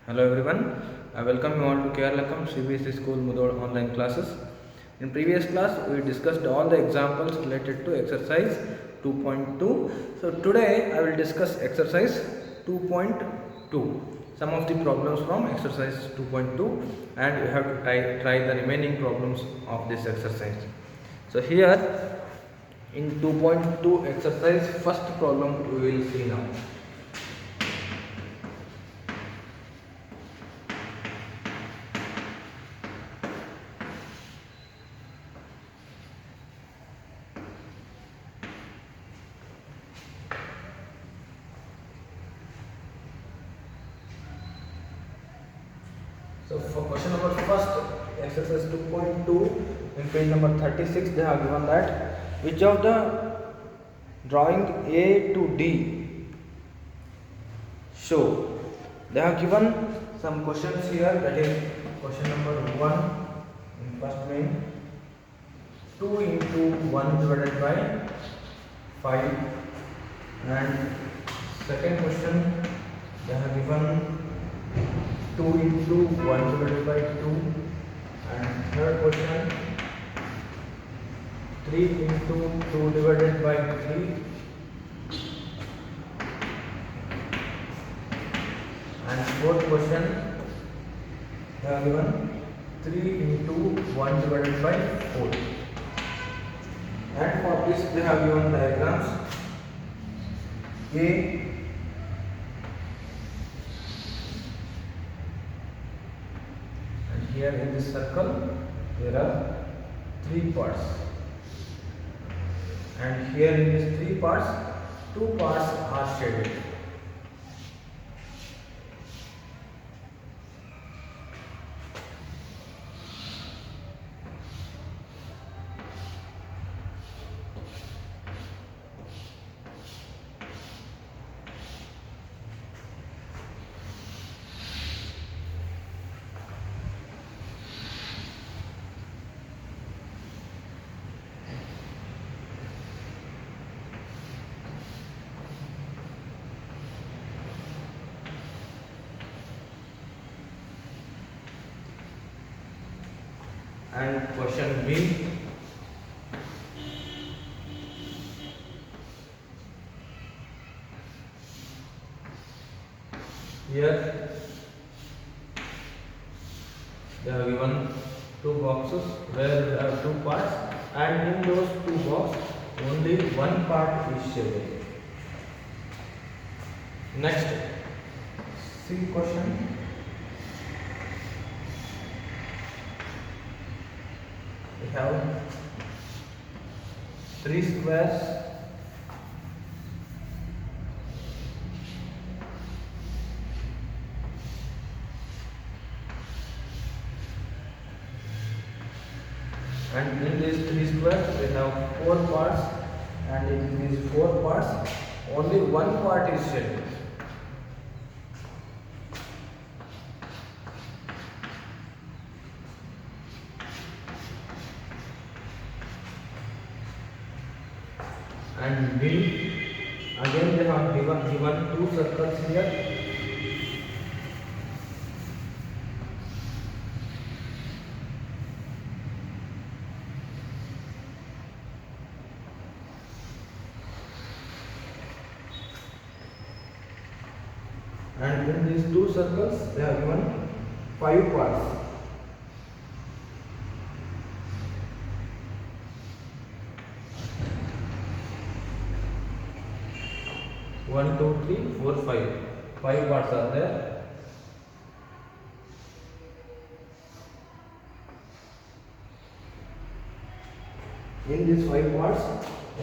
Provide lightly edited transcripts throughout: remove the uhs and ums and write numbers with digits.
Hello everyone, I welcome you all to Keralakam CBSE School Mudod online classes. In previous class, we discussed all the examples related to exercise 2.2. So today I will discuss exercise 2.2. Some of the problems from exercise 2.2 and you have to try the remaining problems of this exercise. So here in 2.2 exercise, first problem we will see now. So for question number first, exercise 2.2, in page number 36, they have given that which of the drawing A to D show. They have given some questions here, that is question number 1 in first main, 2 into 1 divided by 5, and second question they have given 2 into 1 divided by 2, and third question 3 into 2 divided by 3, and fourth question they have given 3 into 1 divided by 4, and for this they have given diagrams. A Here in this circle there are 3 parts, and here in these 3 parts 2 parts are shaded. And question B, here they have given 2 boxes where there are 2 parts, and in those 2 boxes only one part is shaded. Next, C question. We have 3 squares and in these 3 squares we have 4 parts, and in these 4 parts only one part is shaded. And B, again they have given 2 circles here, and in these 2 circles they have given 5 parts. One, two, three, four, 5. 5 parts are there. In these 5 parts,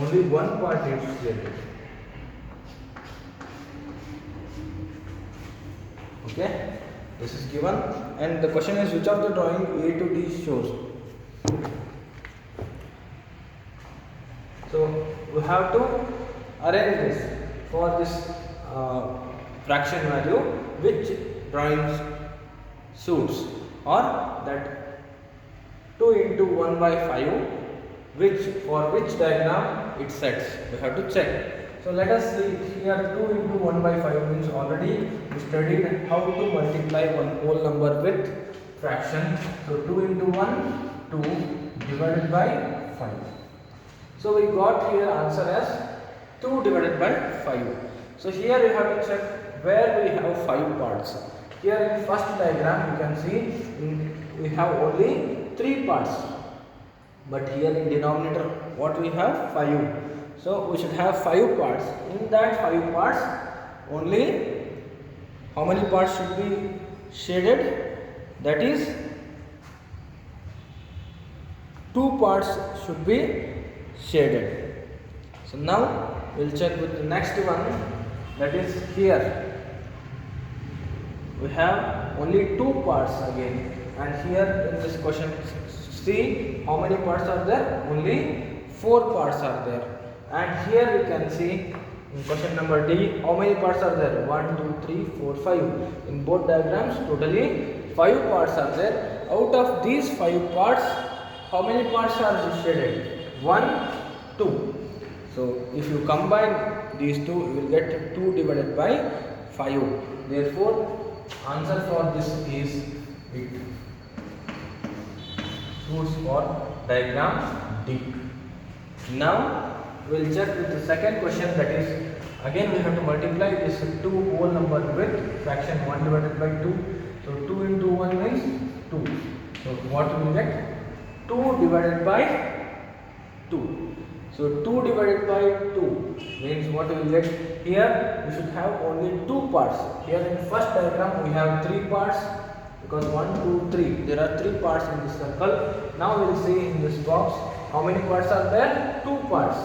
only one part is shaded. Okay, this is given, and the question is which of the drawing A to D shows. So we have to arrange this for this fraction value, which drawings suits, or that 2 into 1 by 5, which for which diagram it sets. We have to check. So let us see here 2 into 1 by 5 means already we studied how to multiply one whole number with fraction. So 2 into 1, 2 divided by 5. So we got here answer as 2 divided by 5. So here you have to check where we have 5 parts. Here in first diagram you can see we have only 3 parts, but here in denominator what we have 5. So we should have 5 parts. In that 5 parts only how many parts should be shaded? That is 2 parts should be shaded. So now we will check with the next one, that is here we have only 2 parts again, and here in this question see how many parts are there? Only 4 parts are there. And here we can see in question number D how many parts are there? 1, 2, 3, 4, 5. In both diagrams totally 5 parts are there. Out of these 5 parts how many parts are shaded? 1, 2. So if you combine these two you will get 2 divided by 5. Therefore answer for this is 8. Suits for diagram D. Now we will check with the second question, that is again we have to multiply this 2 whole number with fraction 1 divided by 2. So 2 into 1 means 2. So what we will get? 2 divided by 2. So 2 divided by 2 means what we will get? Here we should have only 2 parts. Here in first diagram we have 3 parts, because 1, 2, 3. There are 3 parts in this circle. Now we will see in this box how many parts are there? 2 parts.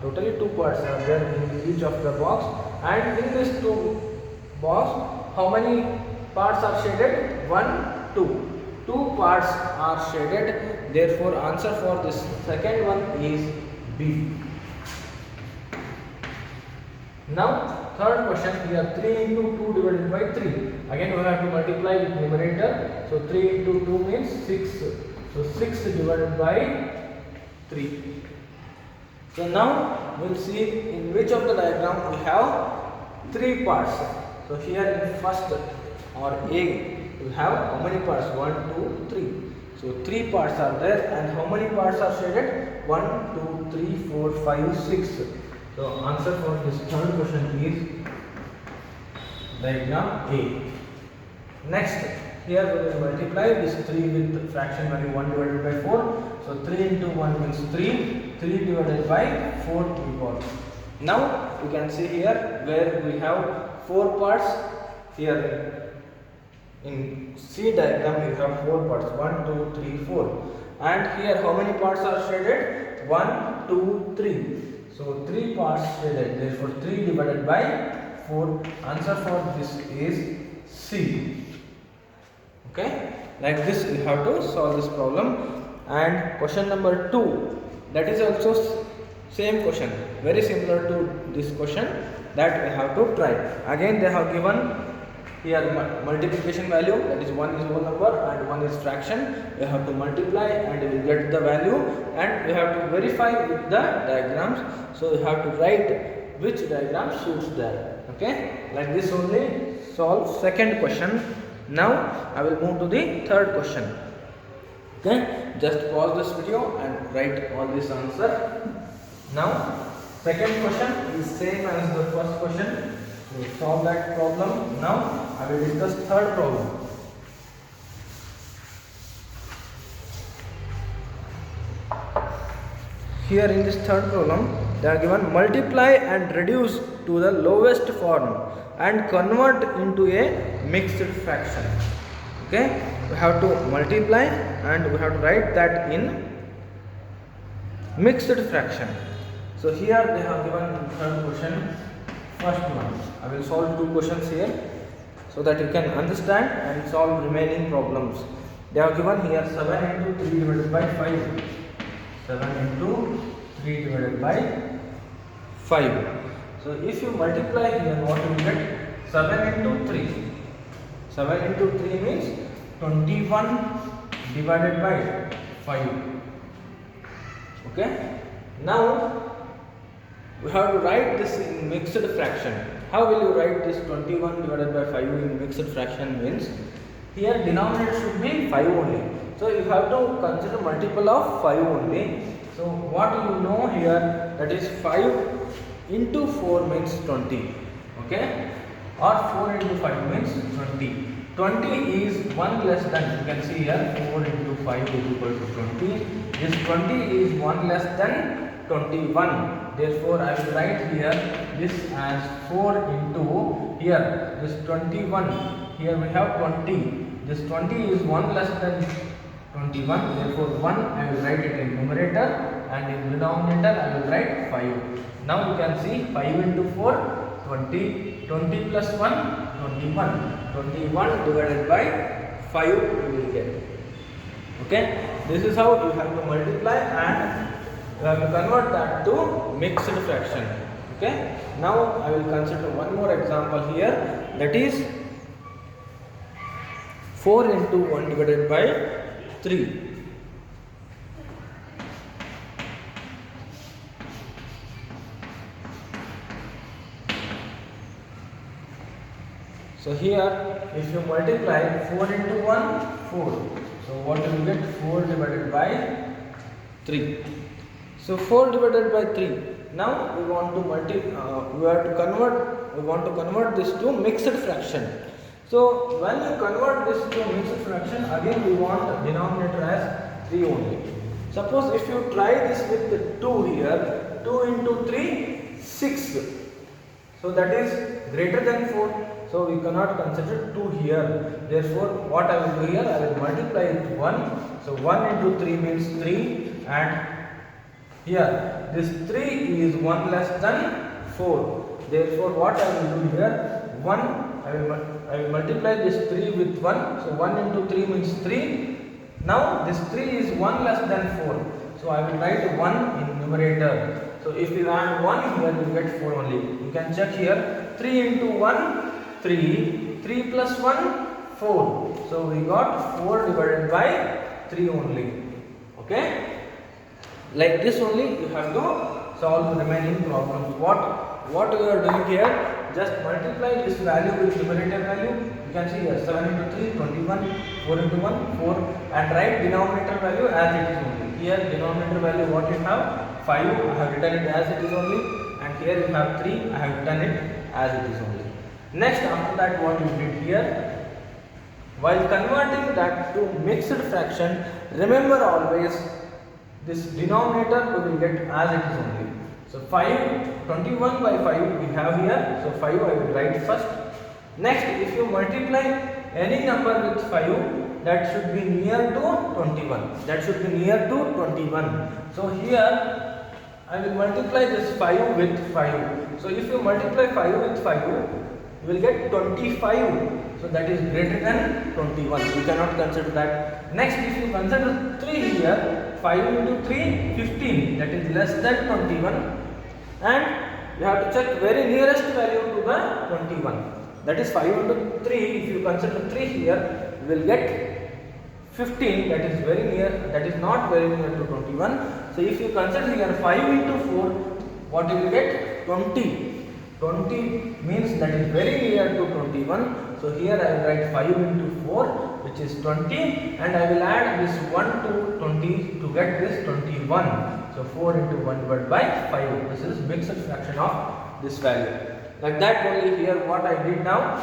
Totally 2 parts are there in each of the box. And in this 2 box how many parts are shaded? 1, 2. 2 parts are shaded. Therefore answer for this second one is B. Now third question, here 3 into 2 divided by 3. Again we have to multiply with numerator. So 3 into 2 means 6. So 6 divided by 3. So now we will see in which of the diagram we have 3 parts. So here in first or A we have how many parts? 1, 2, 3. So 3 parts are there, and how many parts are shaded? 1, 2, 3, 4, 5, 6. So answer for this third question is diagram A. Next, here we will multiply this 3 with fraction value 1 divided by 4. So 3 into 1 means 3. 3 divided by 4 we got. Now you can see here where we have 4 parts. Here in C diagram we have 4 parts, 1, 2, 3, 4. And here how many parts are shaded? 1, 2, 3. So 3 parts shaded. Therefore 3 divided by 4. Answer for this is C. Okay, like this we have to solve this problem. And question number 2, that is also same question, very similar to this question, that we have to try. Again they have given here multiplication value, that is 1 is whole number and 1 is fraction. We have to multiply and we will get the value, and we have to verify with the diagrams. So we have to write which diagram suits there. Okay, like this only solve second question. Now I will move to the third question. Okay, just pause this video and write all this answer. Now second question is same as the first question. So solve that problem. Now I will discuss third problem. Here in this third problem they are given multiply and reduce to the lowest form and convert into a mixed fraction. Okay, we have to multiply and we have to write that in mixed fraction. So here they have given third question. First one, I will solve 2 questions here so that you can understand and solve remaining problems. They have given here 7 into 3 divided by 5. 7 into 3 divided by 5. So if you multiply here, what you will get? 7 into 3. 7 into 3 means 21 divided by 5. Okay. Now we have to write this in mixed fraction. How will you write this 21 divided by 5 in mixed fraction means, here denominator should be 5 only. So you have to consider multiple of 5 only. So what you know here, that is 5 into 4 means 20. Okay, or 4 into 5 means 20. 20 is 1 less than, you can see here 4 into 5 is equal to 20. This 20 is 1 less than 21. Therefore, I will write here this as 4 into here this 21. Here we have 20. This 20 is 1 less than 21. Therefore, 1 I will write it in numerator, and in denominator I will write 5. Now you can see 5 into 4 20. 20 plus 1 21. 21 divided by 5 you will get. Okay, this is how you have to multiply, and you have to convert that to mixed fraction. Okay, now I will consider one more example here, that is 4 into 1 divided by 3. So here, if you multiply 4 into 1, 4. So what you will get? 4 divided by 3. So 4 divided by 3. Now we want to convert this to mixed fraction. So when you convert this to mixed fraction, again we want denominator as 3 only. Suppose if you try this with the 2 here, 2 into 3, 6. So that is greater than 4. So we cannot consider 2 here. Therefore, what I will do here, I will multiply it 1. So 1 into 3 means 3, and here this 3 is 1 less than 4. Therefore, what I will do here, 1, I will multiply this 3 with 1. So 1 into 3 means 3. Now this 3 is 1 less than 4. So I will write 1 in numerator. So if you add 1 here, you get 4 only. You can check here, 3 into 1, 3, 3 plus 1, 4. So we got 4 divided by 3 only. Okay? Like this only you have to solve the remaining problems. What you are doing here, just multiply this value with numerator value. You can see here 7 into 3, 21, 4 into 1, 4, and write denominator value as it is only. Here denominator value what you have, 5, I have written it as it is only, and here you have 3, I have written it as it is only. Next, after that, what you did here, while converting that to mixed fraction, remember always this denominator we will get as it is only. So 21 by 5 we have here, so 5 I will write first. Next, if you multiply any number with 5, that should be near to 21. That should be near to 21. So here I will multiply this 5 with 5. So if you multiply 5 with 5, you will get 25. So that is greater than 21. We cannot consider that. Next, if you consider 3 here, 5 into 3, 15. That is less than 21. And you have to check very nearest value to the 21. That is 5 into 3. If you consider 3 here, you will get 15. That is very near. That is not very near to 21. So if you consider here 5 into 4, what you will get? 20. 20 means that is very near to 21. So here I will write 5 into 4, which is 20, and I will add this 1 to 20 to get this 21. So 4 into 1 divided by 5. This is mixed fraction of this value. Like that only here what I did now,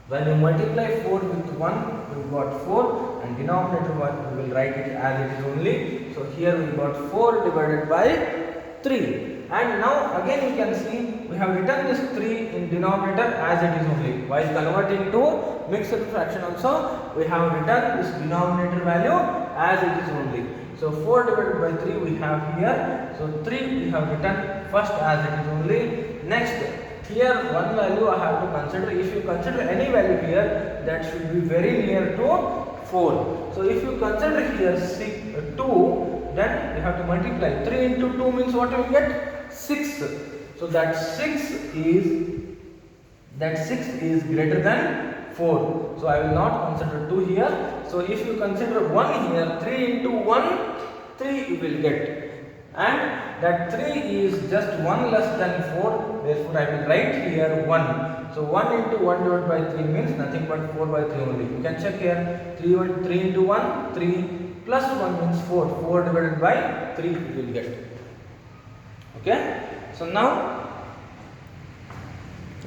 when you multiply 4 with 1, we got 4, and denominator one we will write it as it is only. So here we got 4 divided by 3. And now again you can see we have written this 3 in denominator as it is only. While converting to mixed fraction also, we have written this denominator value as it is only. So 4 divided by 3 we have here. So 3 we have written first as it is only. Next, here one value I have to consider. If you consider any value here, that should be very near to 4. So if you consider here 2, then you have to multiply. 3 into 2 means what you will get? 6. So that 6 is greater than 4. So I will not consider 2 here. So if you consider 1 here, 3 into 1, 3 you will get. And that 3 is just 1 less than 4, therefore I will write here 1. So 1 into 1 divided by 3 means nothing but 4 by 3 only. You can check here, 3 into 1, 3 plus 1 means 4. 4 divided by 3 you will get. Okay. So now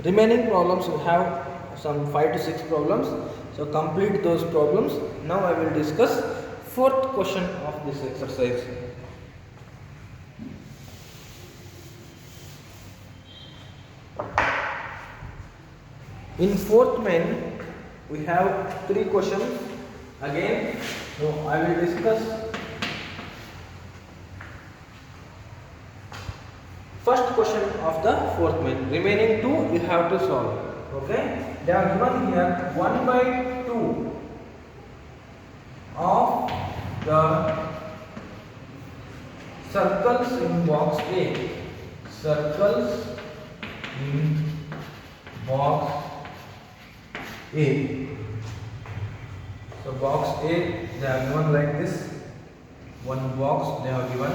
remaining problems, we have some 5 to 6 problems. So complete those problems. Now I will discuss fourth question of this exercise. In fourth main we have 3 questions again. So I will discuss first question of the fourth main. Remaining 2 you have to solve. Okay. They are given here 1 by 2 of the circles in box A. Circles in box A. So box A they are given like this. One box they are given,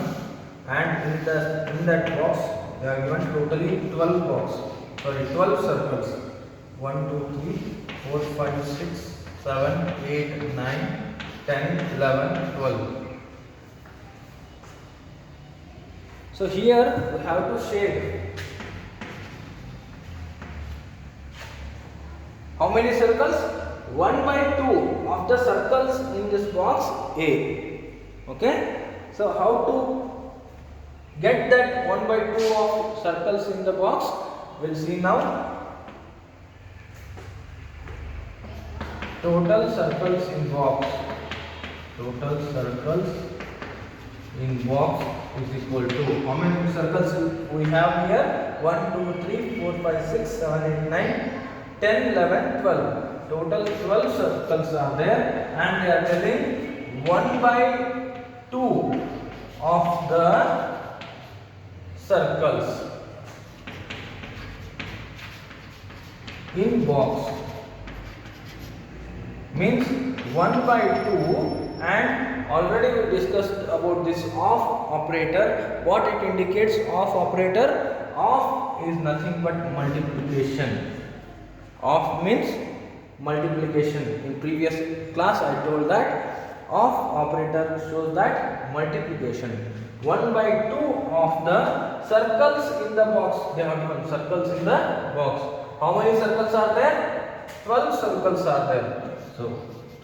and in that box they are given totally 12 circles. 1, 2, 3, 4, 5, 6, 7, 8, 9, 10, 11, 12. So here we have to shade how many circles? 1 by 2 of the circles in this box A. Okay. So how to get that 1 by 2 of circles in the box? We'll see now. Total circles in box. Total circles in box is equal to, how many circles we have here? 1, 2, 3, 4, 5, 6, 7, 8, 9, 10, 11, 12. Total 12 circles are there, and they are telling 1 by 2 of the circles in box. Means 1 by 2, and already we discussed about this of operator. What it indicates, of operator? Of is nothing but multiplication. Of means multiplication. In previous class I told that of operator shows that multiplication. 1 by 2 of the circles in the box. They have given circles in the box. How many circles are there? 12 circles are there. So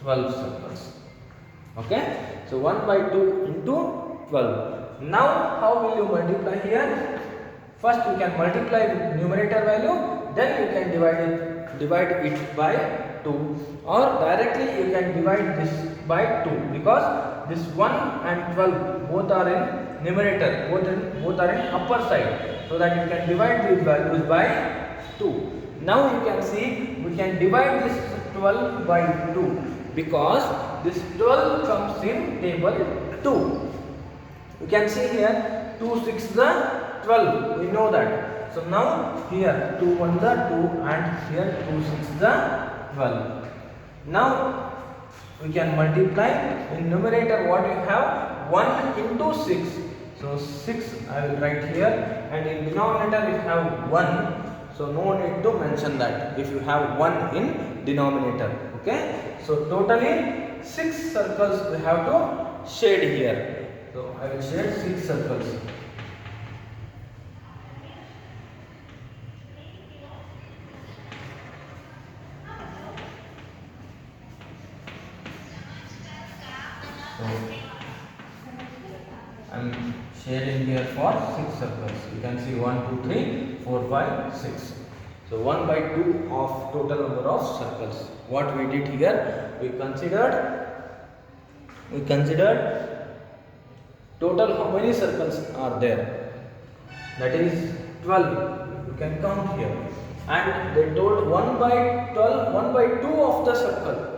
12 circles. Okay. So 1 by 2 into 12. Now how will you multiply here? First you can multiply with numerator value, then you can divide it by 2, or directly you can divide this by 2, because this 1 and 12 both are in numerator, both are in upper side, so that you can divide these values by 2. Now you can see we can divide this 12 by 2, because this 12 comes in table 2. You can see here 2 6 the 12, we know that. So now here 2 1 the 2, and here 2 6 the 12. Now we can multiply. In numerator what you have? 1 into 6. So 6 I will write here, and in denominator you have 1. So no need to mention that if you have 1 in denominator. Okay. So totally 6 circles we have to shade here. So I will shade 6 circles. So I am shading here for 6 circles. You can see 1, 2, 3, 4, 5, 6. So 1 by 2 of total number of circles. What we did here, we considered total how many circles are there. That is 12. You can count here. And they told 1 by 12, 1 by 2 of the circle.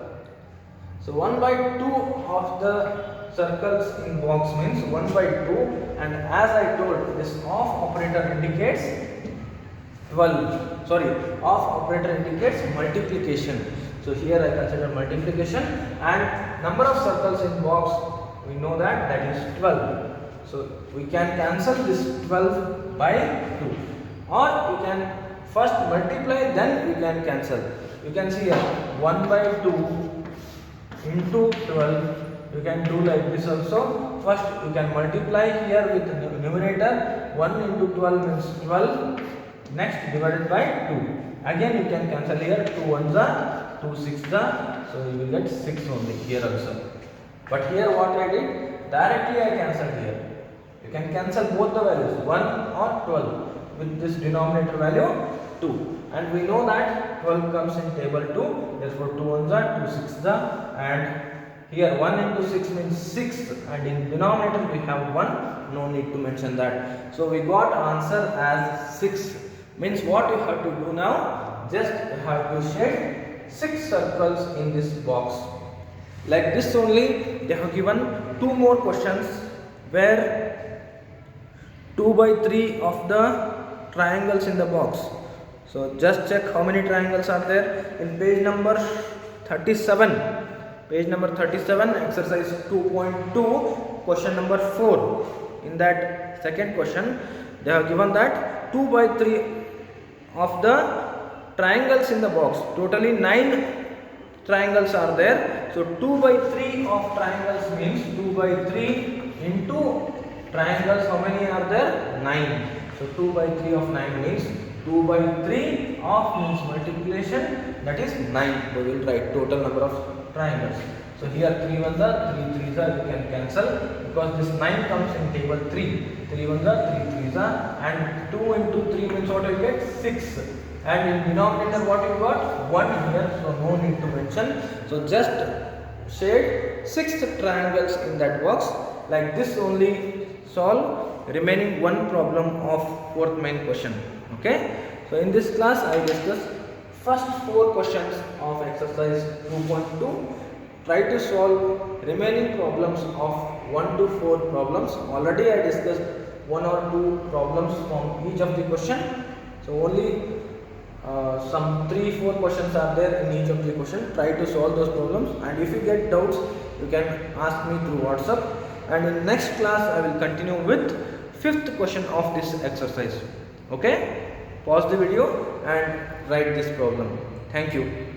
So 1 by 2 of the circles in box means 1 by 2, and as I told, this of operator indicates 12. Sorry, of operator indicates multiplication. So here I consider multiplication, and number of circles in box we know that is 12. So we can cancel this 12 by 2, or you can first multiply, then you can cancel. You can see here 1 by 2 into 12. You can do like this also. First you can multiply here with the numerator. 1 into 12 means 12. Next divided by 2. Again you can cancel here. 2 ones are 2 6s are. So you will get 6 only here also. But here what I did, directly I cancelled here. You can cancel both the values, 1 or 12, with this denominator value 2. And we know that 12 comes in table 2, therefore 2 ones are 2 6s are, and here 1 into 6 means 6, and in denominator we have 1, no need to mention that. So we got answer as 6. Means what you have to do now, just you have to shade 6 circles in this box. Like this only, they have given 2 more questions where 2 by 3 of the triangles in the box. So just check how many triangles are there in page number 37. Page number 37, exercise 2.2, question number 4. In that second question, they have given that 2 by 3 of the triangles in the box. Totally 9 triangles are there. So 2 by 3 of triangles means 2 by 3 into triangles. How many are there? 9. So 2 by 3 of 9 means 2 by 3 of means multiplication, that is 9. We will write total number of triangles. So here 3 ones are, 3 threes are, you can cancel because this 9 comes in table 3. 3 ones are, 3 threes are, and 2 into 3 means what you get? 6. And in denominator what you got? 1 here, so no need to mention. So just shade 6 triangles in that box. Like this only solve remaining one problem of fourth main question. Okay. So in this class I discussed first 4 questions of exercise 2.2. Try to solve remaining problems of 1 to 4 problems. Already I discussed 1 or 2 problems from each of the question. So only some 3-4 questions are there in each of the question. Try to solve those problems, and if you get doubts you can ask me through WhatsApp, and in next class I will continue with 5th question of this exercise. Okay, pause the video and write this problem. Thank you.